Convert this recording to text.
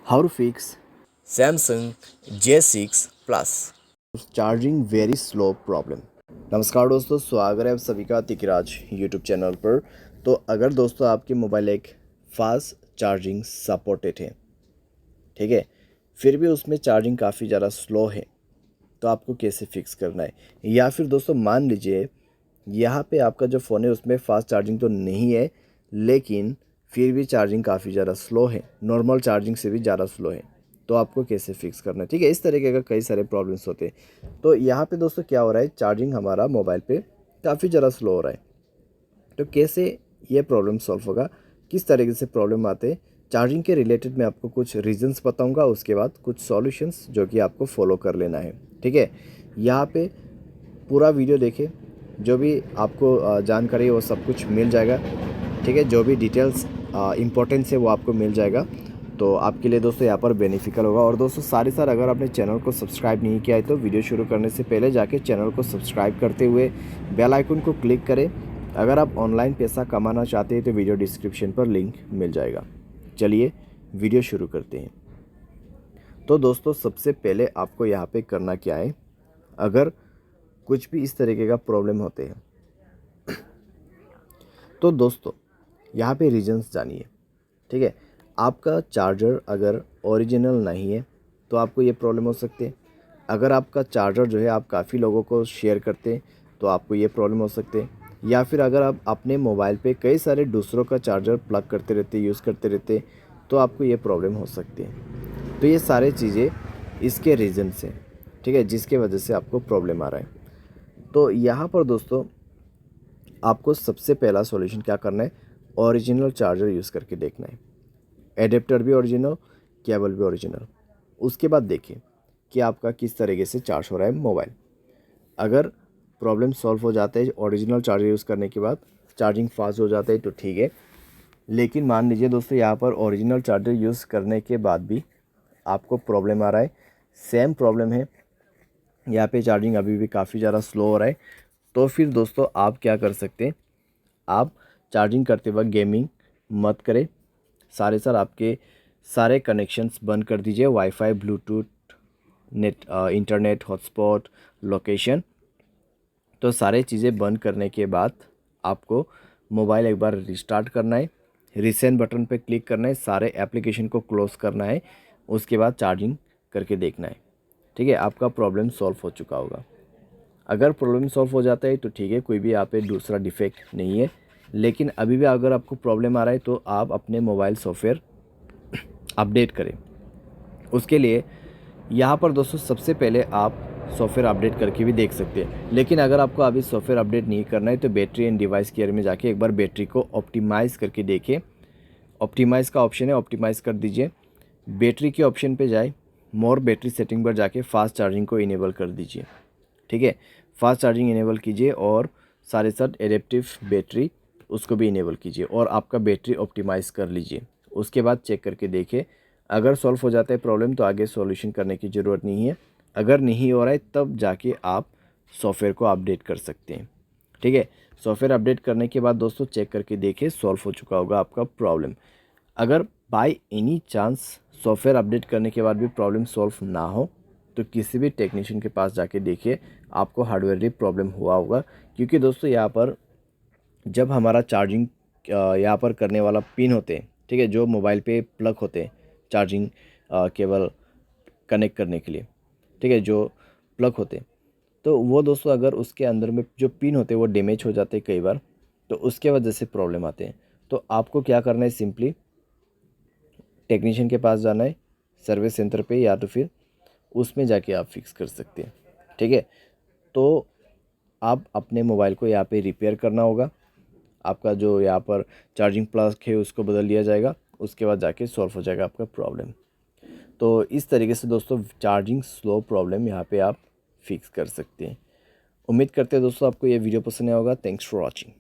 How to fix Samsung J6 Plus। Charging very slow problem. नमस्कार दोस्तों, स्वागत है आप सभी का तिकराज यूट्यूब चैनल पर। तो अगर दोस्तों आपके मोबाइल एक फास्ट चार्जिंग सपोर्टेड है, ठीक है, फिर भी उसमें चार्जिंग काफ़ी ज़्यादा स्लो है, तो आपको कैसे फिक्स करना है। या फिर दोस्तों मान लीजिए यहाँ पे आपका जो फ़ोन है उसमें फास्ट चार्जिंग तो नहीं है, लेकिन फिर भी चार्जिंग काफ़ी ज़्यादा स्लो है, नॉर्मल चार्जिंग से भी ज़्यादा स्लो है, तो आपको कैसे फिक्स करना है। ठीक है, इस तरीके का कई सारे प्रॉब्लम्स होते हैं। तो यहाँ पे दोस्तों क्या हो रहा है, चार्जिंग हमारा मोबाइल पे काफ़ी ज़्यादा स्लो हो रहा है। तो कैसे ये प्रॉब्लम सॉल्व होगा, किस तरीके से प्रॉब्लम आते हैं, चार्जिंग के रिलेटेड मैं आपको कुछ रीजंस बताऊंगा, उसके बाद कुछ सॉल्यूशंस जो कि आपको फॉलो कर लेना है। ठीक है, यहाँ पे पूरा वीडियो देखें, जो भी आपको जानकारी है वो सब कुछ मिल जाएगा। ठीक है, जो भी डिटेल्स इंपॉर्टेंस है वो आपको मिल जाएगा, तो आपके लिए दोस्तों यहाँ पर बेनिफिशियल होगा। और दोस्तों साथ ही साथ अगर आपने चैनल को सब्सक्राइब नहीं किया है तो वीडियो शुरू करने से पहले जाके चैनल को सब्सक्राइब करते हुए बेल आइकन को क्लिक करें। अगर आप ऑनलाइन पैसा कमाना चाहते हैं तो वीडियो डिस्क्रिप्शन पर लिंक मिल जाएगा। चलिए वीडियो शुरू करते हैं। तो दोस्तों सबसे पहले आपको यहाँ पे करना क्या है, अगर कुछ भी इस तरीके का प्रॉब्लम होते हैं तो दोस्तों यहाँ पे रीजंस जानिए। ठीक है, आपका चार्जर अगर ओरिजिनल नहीं है तो आपको ये प्रॉब्लम हो सकती है। अगर आपका चार्जर जो है आप काफ़ी लोगों को शेयर करते हैं तो आपको ये प्रॉब्लम हो सकते हैं। या फिर अगर आप अपने मोबाइल पे कई सारे दूसरों का चार्जर प्लग करते रहते, यूज़ करते रहते, तो आपको ये प्रॉब्लम हो सकती है। तो ये सारे चीज़ें इसके रीज़न्स हैं, ठीक है, जिसके वजह से आपको प्रॉब्लम आ रहा है। तो यहाँ पर दोस्तों आपको सबसे पहला सॉल्यूशन क्या करना है, ओरिजिनल चार्जर यूज़ करके देखना है। एडेप्टर भी ओरिजिनल, केबल भी ओरिजिनल। उसके बाद देखिए कि आपका किस तरीके से चार्ज हो रहा है मोबाइल। अगर प्रॉब्लम सॉल्व हो जाता है ओरिजिनल चार्जर यूज़ करने के बाद, चार्जिंग फास्ट हो जाता है तो ठीक है। लेकिन मान लीजिए दोस्तों यहाँ पर ओरिजिनल चार्जर यूज़ करने के बाद भी आपको प्रॉब्लम आ रहा है, सेम प्रॉब्लम है, यहाँ पे चार्जिंग अभी भी काफ़ी ज़्यादा स्लो हो रहा है, तो फिर दोस्तों आप क्या कर सकते हैं, आप चार्जिंग करते वक्त गेमिंग मत करें। सारे सर आपके सारे कनेक्शंस बंद कर दीजिए, wifi, Bluetooth, net, internet, hotspot, location. तो सारे चीज़ें बंद करने के बाद आपको मोबाइल एक बार रिस्टार्ट करना है, रीसेंट बटन पे क्लिक करना है, सारे एप्लीकेशन को क्लोज़ करना है, उसके बाद चार्जिंग करके देखना है। ठीक है, आपका प्रॉब्लम सॉल्व हो चुका होगा। अगर प्रॉब्लम सॉल्व हो जाता है तो ठीक है, कोई भी यहाँ पे दूसरा डिफेक्ट नहीं है। लेकिन अभी भी अगर आपको प्रॉब्लम आ रहा है तो आप अपने मोबाइल सॉफ्टवेयर अपडेट करें। उसके लिए यहाँ पर दोस्तों सबसे पहले आप सॉफ्टवेयर अपडेट करके भी देख सकते हैं। लेकिन अगर आपको अभी सॉफ्टवेयर अपडेट नहीं करना है तो बैटरी एंड डिवाइस केयर में जाके एक बार बैटरी को ऑप्टिमाइज़ करके देखें। ऑप्टिमाइज़ का ऑप्शन है, ऑप्टिमाइज़ कर दीजिए, बैटरी के ऑप्शन पे जाए, मोर बैटरी सेटिंग पर जाके फास्ट चार्जिंग को इनेबल कर दीजिए। ठीक है, फास्ट चार्जिंग इनेबल कीजिए और सारे साथ एडेप्टिव बैटरी उसको भी इनेबल कीजिए और आपका बैटरी ऑप्टिमाइज़ कर लीजिए। उसके बाद चेक करके देखिए, अगर सॉल्व हो जाता है प्रॉब्लम तो आगे सॉल्यूशन करने की ज़रूरत नहीं है। अगर नहीं हो रहा है तब जाके आप सॉफ्टवेयर को अपडेट कर सकते हैं। ठीक है, सॉफ्टवेयर अपडेट करने के बाद दोस्तों चेक करके देखिए सॉल्व हो चुका होगा आपका प्रॉब्लम। अगर by any chance software update करने के बाद भी प्रॉब्लम सॉल्व ना हो तो किसी भी टेक्नीशियन के पास जाके देखिए, आपको हार्डवेयर प्रॉब्लम हुआ होगा। क्योंकि दोस्तों यहाँ पर जब हमारा चार्जिंग यहाँ पर करने वाला पिन होते हैं, ठीक है, जो मोबाइल पे प्लग होते हैं चार्जिंग केबल कनेक्ट करने के लिए, ठीक है, जो प्लग होते हैं, तो वो दोस्तों अगर उसके अंदर में जो पिन होते हैं वो डैमेज हो जाते हैं कई बार, तो उसके वजह से प्रॉब्लम आते हैं। तो आपको क्या करना है, सिंपली टेक्नीशियन के पास जाना है, सर्विस सेंटर पे, या तो फिर उसमें जाके आप फिक्स कर सकते हैं। ठीक है, तो आप अपने मोबाइल को यहाँ पे रिपेयर करना होगा, आपका जो यहाँ पर चार्जिंग प्लग है उसको बदल दिया जाएगा, उसके बाद जाके सॉल्व हो जाएगा आपका प्रॉब्लम। तो इस तरीके से दोस्तों चार्जिंग स्लो प्रॉब्लम यहाँ पे आप फिक्स कर सकते हैं। उम्मीद करते हैं दोस्तों आपको ये वीडियो पसंद आया होगा। Thanks for watching.